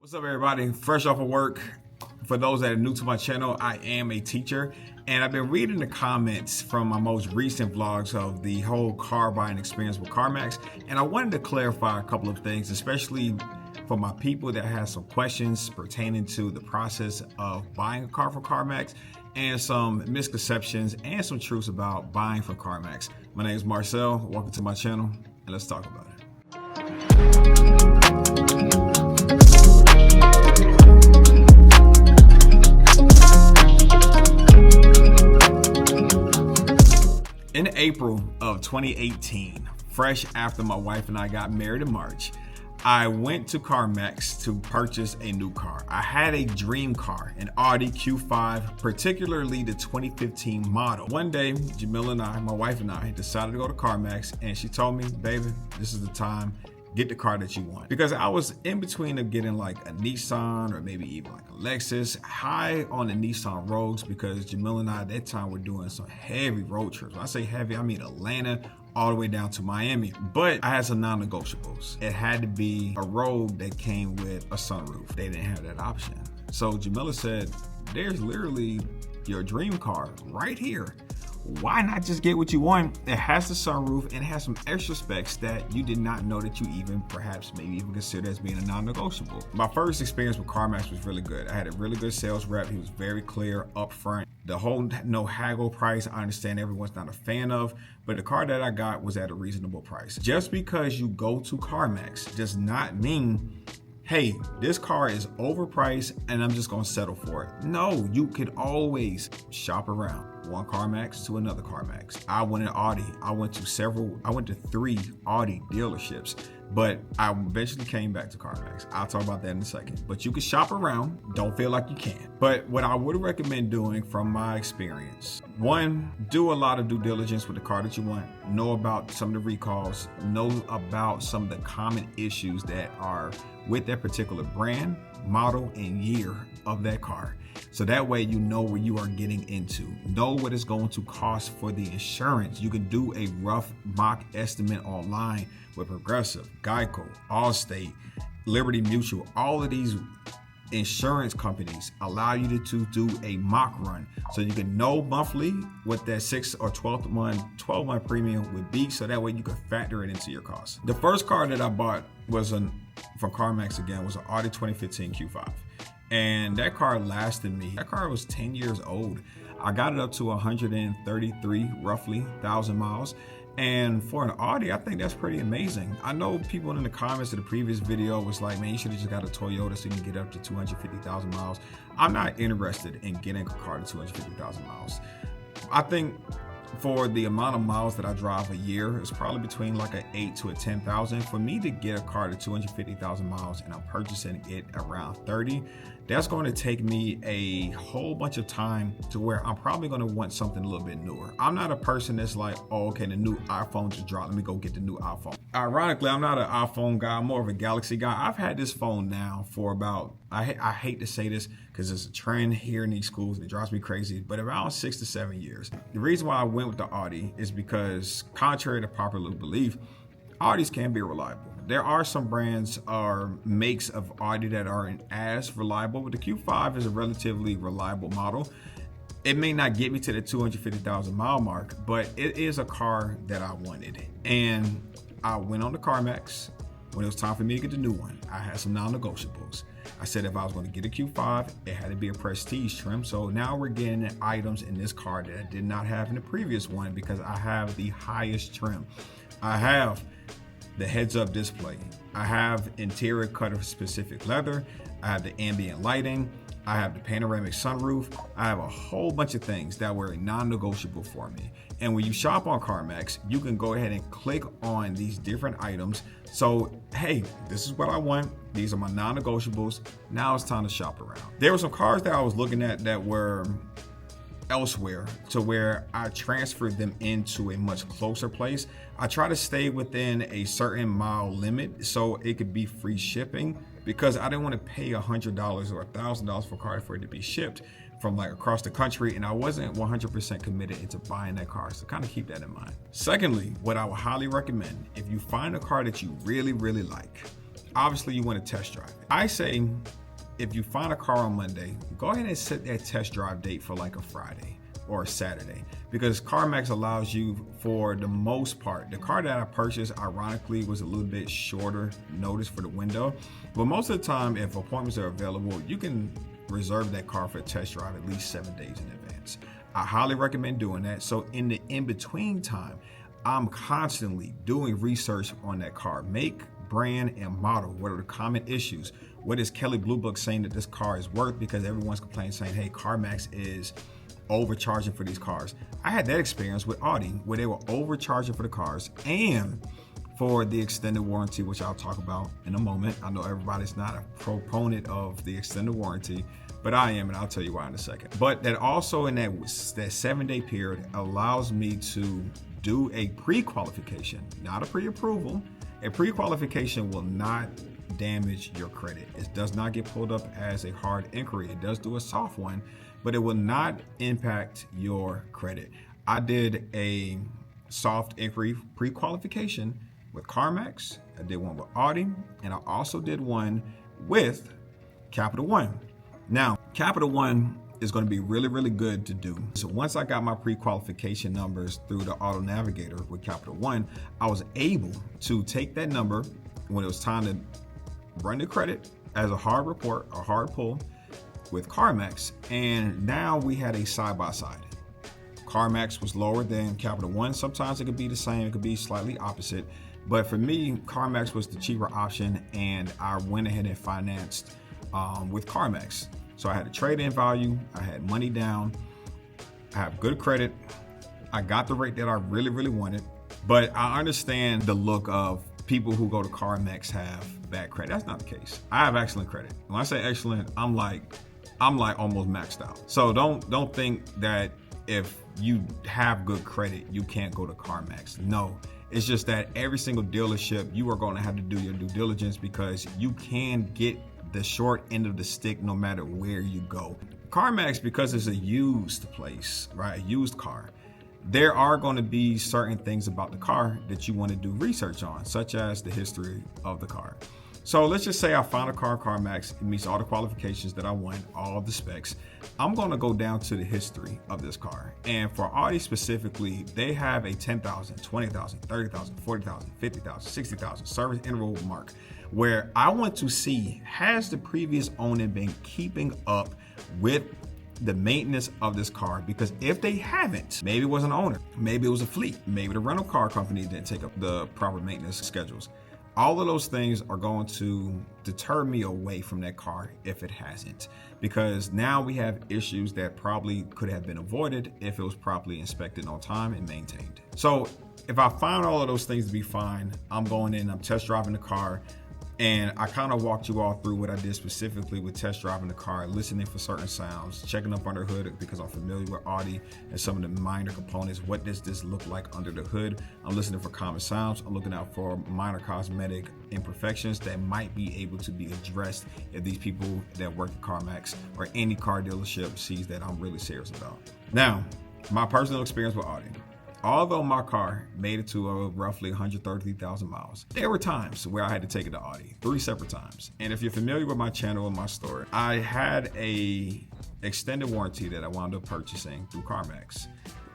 What's up, everybody? Fresh off of work. For those that are new to my channel, I am a teacher, and I've been reading the comments from my most recent vlogs of the whole car buying experience with CarMax, and I wanted to clarify a couple of things, especially for my people that have some questions pertaining to the process of buying a car from CarMax and some misconceptions and some truths about buying from CarMax. My name is Marcel. Welcome to my channel, and let's talk about it. In April of 2018, fresh after my wife and I got married in March, I went to CarMax to purchase a new car. I had a dream car, an Audi Q5, particularly the 2015 model. One day, Jamila and I, my wife and I, decided to go to CarMax, and she told me, baby, this is the time. Get the car that you want. Because I was in between of getting like a Nissan or maybe even like a Lexus, high on the Nissan roads, because Jamila and I at that time were doing some heavy road trips. When I say heavy, I mean Atlanta all the way down to Miami. But I had some non-negotiables. It had to be a road that came with a sunroof. They didn't have that option. So Jamila said, there's literally your dream car right here. Why not just get what you want? It has the sunroof and it has some extra specs that you did not know that you even perhaps maybe even consider as being a non-negotiable. My first experience with CarMax was really good. I had a really good sales rep. He was very clear upfront. The whole no haggle price, I understand everyone's not a fan of, but the car that I got was at a reasonable price. Just because you go to CarMax does not mean, hey, this car is overpriced and I'm just gonna settle for it. No, you could always shop around. One CarMax to another CarMax. I went in Audi. I went to 3 Audi dealerships, but I eventually came back to CarMax. I'll talk about that in a second. But you can shop around. Don't feel like you can't. But what I would recommend doing from my experience, one, do a lot of due diligence with the car that you want. Know about some of the recalls. Know about some of the common issues that are with that particular brand, model, and year of that car. So that way you know where you are getting into. Know what it's going to cost for the insurance. You can do a rough mock estimate online with Progressive, Geico, Allstate, Liberty Mutual. All of these insurance companies allow you to do a mock run, so you can know monthly what that 6 or 12 month premium would be, so that way you can factor it into your costs. The first car that I bought was from CarMax again, was an Audi 2015 Q5. And that car lasted me. That car was 10 years old. I got it up to 133, roughly, 1,000 miles. And for an Audi, I think that's pretty amazing. I know people in the comments of the previous video was like, man, you should have just got a Toyota so you can get up to 250,000 miles. I'm not interested in getting a car to 250,000 miles. I think for the amount of miles that I drive a year, it's probably between like an 8 to a 10,000. For me to get a car to 250,000 miles and I'm purchasing it around 30, that's going to take me a whole bunch of time to where I'm probably going to want something a little bit newer. I'm not a person that's like, oh, okay, the new iPhone just dropped. Let me go get the new iPhone. Ironically, I'm not an iPhone guy. I'm more of a Galaxy guy. I've had this phone now for about, I hate to say this because it's a trend here in these schools and it drives me crazy, but around 6 to 7 years. The reason why I went with the Audi is because, contrary to popular belief, Audis can be reliable. There are some brands or makes of Audi that aren't as reliable, but the Q5 is a relatively reliable model. It may not get me to the 250,000 mile mark, but it is a car that I wanted. And I went on the CarMax. When it was time for me to get the new one, I had some non-negotiables. I said if I was going to get a Q5, it had to be a prestige trim. So now we're getting items in this car that I did not have in the previous one because I have the highest trim. I have the heads-up display. I have interior cut of specific leather. I have the ambient lighting. I have the panoramic sunroof. I have a whole bunch of things that were non-negotiable for me. And when you shop on CarMax, you can go ahead and click on these different items. So, hey, this is what I want. These are my non-negotiables. Now it's time to shop around. There were some cars that I was looking at that were elsewhere to where I transferred them into a much closer place. I try to stay within a certain mile limit so it could be free shipping, because I didn't want to pay $100 or $1,000 for a car for it to be shipped from like across the country, and I wasn't 100% committed into buying that car, so kind of keep that in mind. Secondly, what I would highly recommend, if you find a car that you really like, obviously you want to test drive it. I say, if you find a car on Monday, go ahead and set that test drive date for like a Friday or a Saturday, because CarMax allows you, for the most part, the car that I purchased ironically was a little bit shorter notice for the window, but most of the time if appointments are available, you can reserve that car for a test drive at least 7 days in advance. I highly recommend doing that. So in the in-between time, I'm constantly doing research on that car, make, brand, and model. What are the common issues? What is Kelley Blue Book saying that this car is worth? Because everyone's complaining, saying, hey, CarMax is overcharging for these cars. I had that experience with Audi where they were overcharging for the cars and for the extended warranty, which I'll talk about in a moment. I know everybody's not a proponent of the extended warranty, but I am, and I'll tell you why in a second. But that also in that 7-day period allows me to do a pre-qualification, not a pre-approval. A pre-qualification will not damage your credit. It does not get pulled up as a hard inquiry. It does do a soft one, but it will not impact your credit. I did a soft inquiry pre-qualification with CarMax. I did one with Audi, and I also did one with Capital One. Now, Capital One is going to be really, really good to do. So once I got my pre-qualification numbers through the Auto Navigator with Capital One, I was able to take that number when it was time to run the credit as a hard report, a hard pull with CarMax, and now we had a side-by-side. CarMax was lower than Capital One. Sometimes it could be the same, it could be slightly opposite, but for me, CarMax was the cheaper option, and I went ahead and financed with CarMax. So I had a trade-in value, I had money down, I have good credit, I got the rate that I really, really wanted, but I understand the look of people who go to CarMax have bad credit. That's not the case. I have excellent credit. When I say excellent, I'm like almost maxed out. So don't think that if you have good credit, you can't go to CarMax. No, it's just that every single dealership, you are going to have to do your due diligence, because you can get the short end of the stick no matter where you go. CarMax, because it's a used place, right? A used car. There are going to be certain things about the car that you want to do research on, such as the history of the car. So let's just say I found a car, CarMax, it meets all the qualifications that I want, all of the specs. I'm going to go down to the history of this car. And for Audi specifically, they have a 10,000, 20,000, 30,000, 40,000, 50,000, 60,000 service interval mark, where I want to see, has the previous owner been keeping up with the maintenance of this car? Because if they haven't, maybe it was an owner, maybe it was a fleet, maybe the rental car company didn't take up the proper maintenance schedules. All of those things are going to deter me away from that car if it hasn't, because now we have issues that probably could have been avoided if it was properly inspected on time and maintained. So if I find all of those things to be fine, I'm going in, I'm test driving the car. And I kind of walked you all through what I did specifically with test driving the car, listening for certain sounds, checking up under the hood because I'm familiar with Audi and some of the minor components. What does this look like under the hood? I'm listening for common sounds. I'm looking out for minor cosmetic imperfections that might be able to be addressed if these people that work at CarMax or any car dealership sees that I'm really serious about. Now, my personal experience with Audi. Although my car made it to roughly 133,000 miles, there were times where I had to take it to Audi, 3 separate times. And if you're familiar with my channel and my story, I had a extended warranty that I wound up purchasing through CarMax.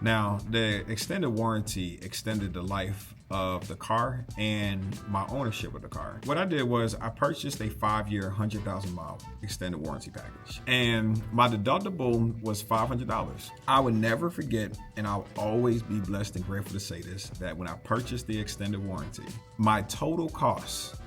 Now, the extended warranty extended the life of the car and my ownership of the car. What I did was I purchased a 5-year, 100,000 mile extended warranty package, and my deductible was $500. I would never forget, and I'll always be blessed and grateful to say this, that when I purchased the extended warranty, my total cost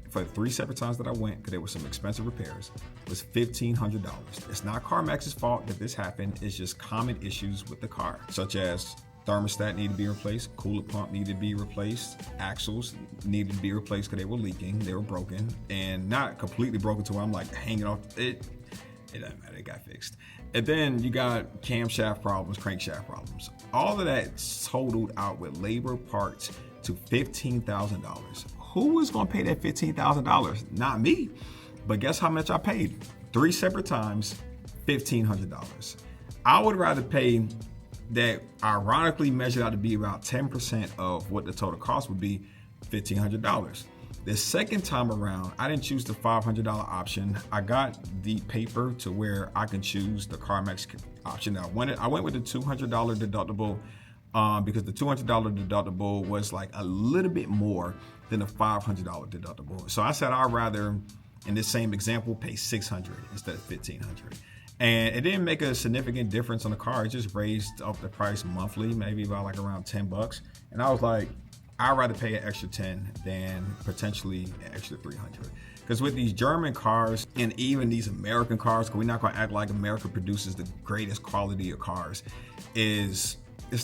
for the 3 separate times that I went, because there were some expensive repairs, was $1,500. It's not CarMax's fault that this happened. It's just common issues with the car, such as thermostat needed to be replaced, coolant pump needed to be replaced, axles needed to be replaced because they were leaking, they were broken, and not completely broken to where I'm like hanging off. It doesn't matter, it got fixed. And then you got camshaft problems, crankshaft problems. All of that totaled out with labor parts to $15,000. Who was going to pay that $15,000? Not me. But guess how much I paid? 3 separate times, $1,500. I would rather pay that ironically measured out to be about 10% of what the total cost would be, $1,500. The second time around, I didn't choose the $500 option. I got the paper to where I can choose the CarMax option that I wanted. I went with the $200 deductible because the $200 deductible was like a little bit more than a $500 deductible. So I said I'd rather, in this same example, pay $600 instead of $1,500. And it didn't make a significant difference on the car. It just raised up the price monthly, maybe by like around 10 bucks. And I was like, I'd rather pay an extra 10 than potentially an extra 300. Because with these German cars and even these American cars, because we're not going to act like America produces the greatest quality of cars, it's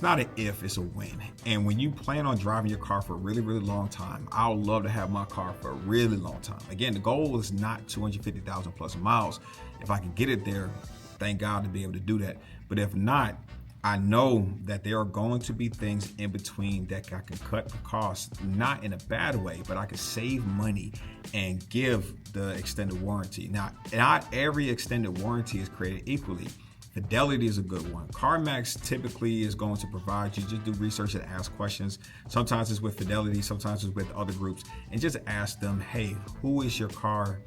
not an if, it's a when. And when you plan on driving your car for a really, really long time, I would love to have my car for a really long time. Again, the goal is not 250,000 plus miles. If I can get it there, thank God to be able to do that. But if not, I know that there are going to be things in between that I can cut the cost, not in a bad way, but I can save money and give the extended warranty. Now, not every extended warranty is created equally. Fidelity is a good one. CarMax typically is going to provide you, just do research and ask questions. Sometimes it's with Fidelity, sometimes it's with other groups, and just ask them, hey, who is your car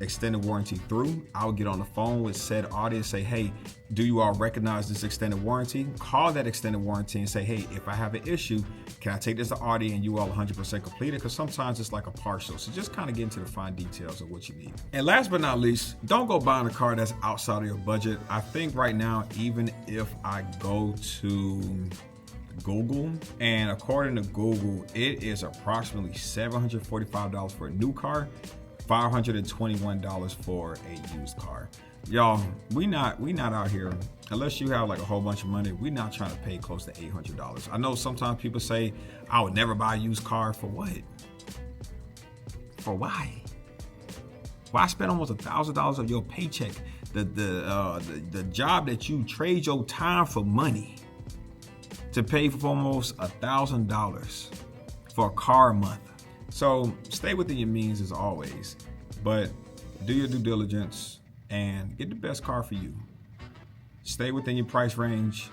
extended warranty through? I'll get on the phone with said audience, say, hey, do you all recognize this extended warranty? Call that extended warranty and say, hey, if I have an issue, can I take this to Audi and you all 100% complete it? Because sometimes it's like a partial. So just kind of get into the fine details of what you need. And last but not least, don't go buying a car that's outside of your budget. I think right now, even if I go to Google, and according to Google, it is approximately $745 for a new car, $521 for a used car. Y'all, we not out here, unless you have like a whole bunch of money, we're not trying to pay close to $800. I know sometimes people say, I would never buy a used car. For what? For why? Why spend almost $1,000 of your paycheck, the job that you trade your time for money, to pay for almost $1,000 for a car a month? So stay within your means as always, but do your due diligence and get the best car for you. Stay within your price range,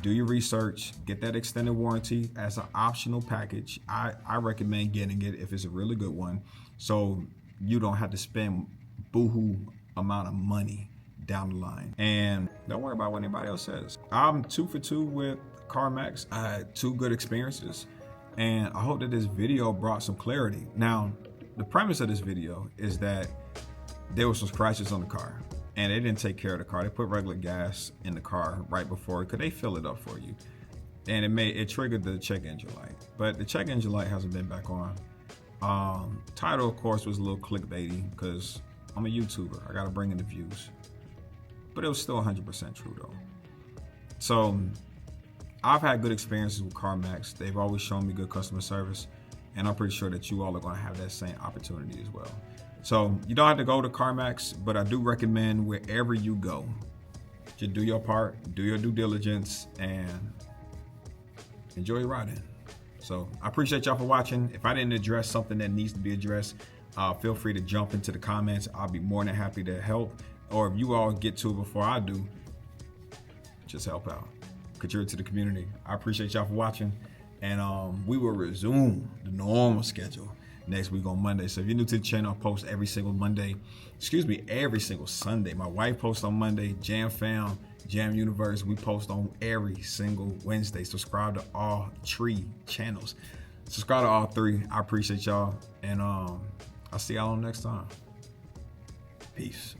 do your research, get that extended warranty as an optional package. I recommend getting it if it's a really good one, so you don't have to spend boohoo amount of money down the line. And don't worry about what anybody else says. I'm 2 for 2 with CarMax. I had 2 good experiences, and I hope that this video brought some clarity. Now, the premise of this video is that there were some scratches on the car, and they didn't take care of the car. They put regular gas in the car right before, because they fill it up for you, and it triggered the check engine light. But the check engine light hasn't been back on. Title, of course, was a little clickbaity because I'm a YouTuber. I got to bring in the views, but it was still 100% true though. So I've had good experiences with CarMax. They've always shown me good customer service, and I'm pretty sure that you all are going to have that same opportunity as well. So you don't have to go to CarMax, but I do recommend wherever you go, just do your part, do your due diligence, and enjoy your riding. So I appreciate y'all for watching. If I didn't address something that needs to be addressed, feel free to jump into the comments. I'll be more than happy to help. Or if you all get to it before I do, just help out, contribute to the community. I appreciate y'all for watching, and we will resume the normal schedule next week on Monday. So if you're new to the channel, I post every single Monday, every single Sunday. My wife posts on Monday, Jam Fam, Jam Universe, we post on every single Wednesday. Subscribe to all 3 channels. Subscribe to all 3. I appreciate y'all, and I'll see y'all next time. Peace.